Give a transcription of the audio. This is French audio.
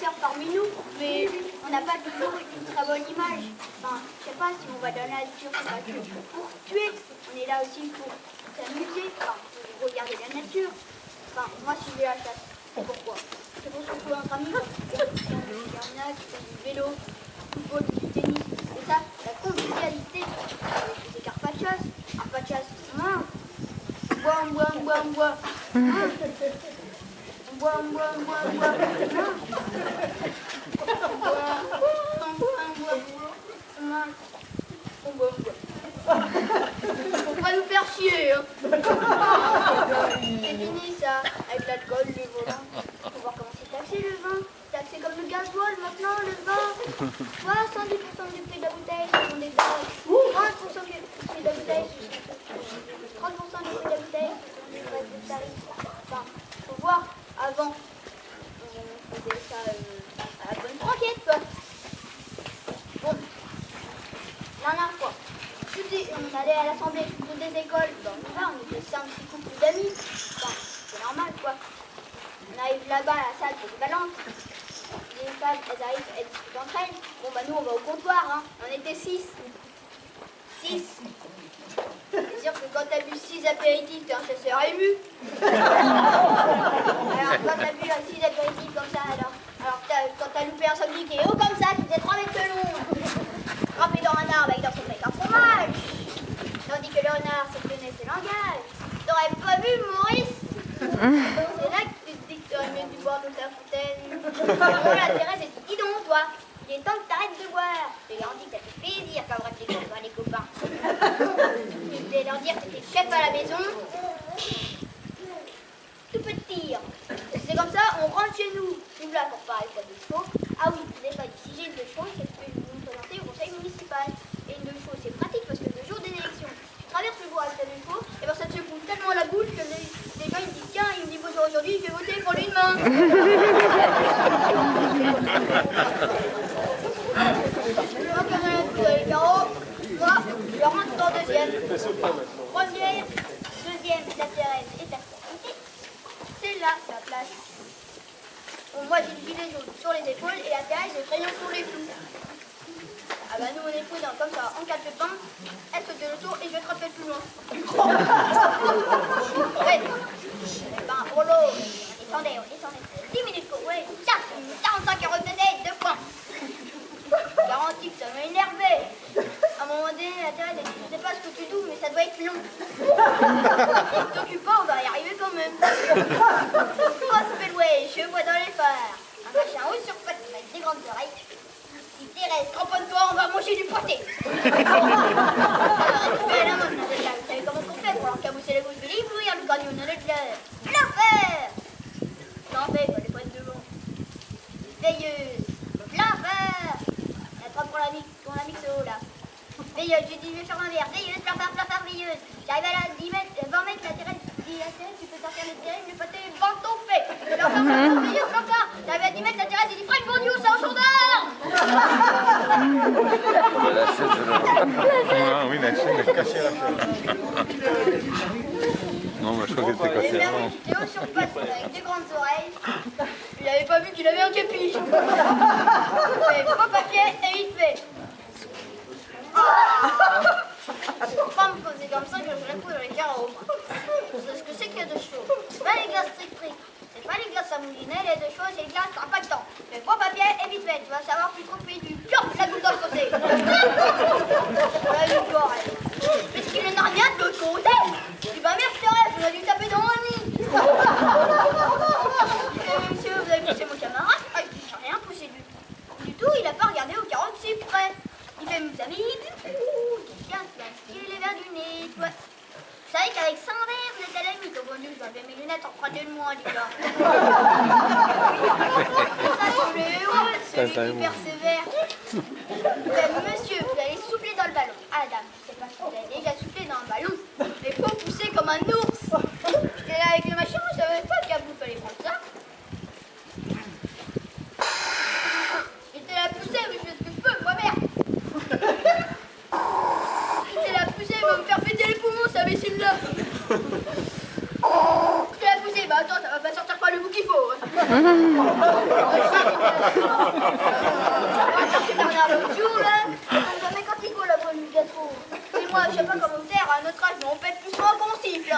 agresseurs parmi nous, mais on n'a pas toujours une très bonne image. Enfin, je sais pas, si on va dans la nature, c'est pas que pour tuer, on est là aussi pour s'amuser, enfin, pour regarder la nature. Enfin, moi, si je vais à la chasse, c'est pourquoi? C'est pour se retrouver entre amis, il y en a qui font du vélo, du football, du tennis, et ça, la convivialité, avec des cartes de chasse, un pas de chasse, bois, bois, bois, bois. Bois, bois, bois, bois. Faut pas nous faire chier, hein. C'est fini ça, avec l'alcool, le volant. Faut voir comment c'est taxé le vin. Taxé comme le gasoil maintenant, le vin. 70% du prix de la bouteille, ce sont des dages. 30% du prix de la bouteille, 30% du prix de la bouteille, ce sont des tarifs. Enfin, faut voir, avant, on faisait ça à la bonne franquette, quoi. Bon, la dernière fois, on allait à l'assemblée toutes les écoles, bon, on était 5-6 couples d'amis, enfin, c'est normal, quoi. On arrive là-bas à la salle polyvalente, les femmes, elles arrivent, elles discutent entre elles. Bon, bah nous, on va au comptoir, hein. On était 6. 6. C'est sûr que quand t'as bu 6 apéritifs, t'es un chasseur ému. Alors, quand t'as bu 6 apéritifs comme ça, alors quand t'as loupé un samedi qui est haut comme ça, qui faisait 3 mètres de long, frappé dans un arbre avec dans son bec un fromage, tandis que le renard se tenait ses langages, t'aurais pas vu Maurice? C'est là que tu te dis que t'aurais mieux dû boire de ta fontaine. Alors la Thérèse, elle dit, dis donc, toi, il est temps que t'arrêtes de boire. Je leur dis que ça fait plaisir comme réflexion dans les copains. Je vais leur dire que t'es chef à la maison. Tout peut te dire. C'est comme ça, on rentre chez nous. Nous là pour parler de deux chevaux. Ah oui, je n'ai pas dit, si j'ai une deux chevaux, c'est que je vais vous présenter au conseil municipal. Et une deux chevaux, c'est pratique parce que le jour des élections, tu traverses le bois avec ta deux chevaux, et bien ça te secoue tellement la bouche que les gens ils disent, tiens, il me dit bonjour aujourd'hui, je vais voter pour lui demain. Moi, comme les carreaux, moi, je rentre dans deuxième. Première, deuxième, la Thérèse et ta sécurité. C'est là sa place. Bon, moi, j'ai le gilet jaune sur les épaules et la Thérèse, le crayon sur les floux. Ah bah nous, on est prudents comme ça, en cas de pépin, elle saute de l'auto et je vais te rappeler plus loin. Ouais. Ben, pour l'eau, on descendait. 10 minutes pour rouler, 45 euros de tête, 2 points. Garantie que ça m'a énervé. À un moment donné, la Thérèse, elle dit, je sais pas ce que tu doues, mais ça doit être long. T'occupe pas, on va y arriver quand même. Oh, Spellway, je vois dans les phares. Un machin haut sur pattes avec des grandes oreilles. Si Thérèse, cramponne-toi, on va manger du pâté. Alors, récupérer la main, vous savez comment on fait pour leur cabousser la bouche de l'éblouir du canyon de l'heure. L'enfer. L'enfer, il faut les prendre devant. Veilleuse. L'enfer. Attrape pour ton ami ce haut là. Veilleuse, j'ai dit, je vais faire un verre. Veilleuse, plafard, veilleuse. J'arrive à la 10 mètres, 20 mètres, la Thérèse dit, la Thérèse, tu peux sortir le terrible, le pâté, banton fait. Plafard, veilleuse, plafard. J'arrive à 10 mètres, la Thérèse, elle dit, Franck Bourdieu, c'est un gendarme. Ah oui, la chaîne est cachée là. Non, mais je crois qu'elle était cassée avant. J'étais haut sur pattes avec des grandes oreilles. Il n'avait pas vu qu'il avait un capi. Il fait faux papier et il fait. Faut pas me poser comme ça que je la couille dans les carreaux. C'est ce que c'est qu'il y a de chaud. C'est pas les glaces strict. C'est pas les glaces à mouliner, les deux choses, c'est les glaces impactantes. Mais faux papier et vite fait, tu vas savoir plus trop payer du piof, la goutte dans le côté. Ouais, une oreille. Puisqu'il n'en a rien de l'autre côté. Tu vas merci Thérèse, on a dû taper dans un nid. Monsieur, vous avez poussé mon camarade? Ah, j'ai rien poussé du tout, il a pas regardé aux carottes si près. Il fait, vous avez tiens, il est vers du nez, toi. Vous savez qu'avec 100 verres, vous êtes à la limite. Au bon Dieu, j'enlève mes lunettes en prenez de moi, les gars. Ça, c'est le héros, celui qui persévère. Monsieur, vous allez souffler dans le ballon. Ah, dame, je sais pas si vous avez déjà soufflé dans un ballon, mais faut pousser comme un ours. J'étais là avec le machin, je savais pas qu'à vous, fallait prendre ça. J'étais là à pousser, mais je fais ce que je peux, moi, merde. J'étais là à pousser, il va me faire péter les poumons, ça imbécile-là. J'étais là à pousser, bah attends, ça va pas sortir par le bout qu'il faut. C'est un arbre jour là. On jamais quand il faut la bonne du gâteau. Et moi, je sais pas comment faire, à notre âge, mais on pète plus souvent qu'on siffle.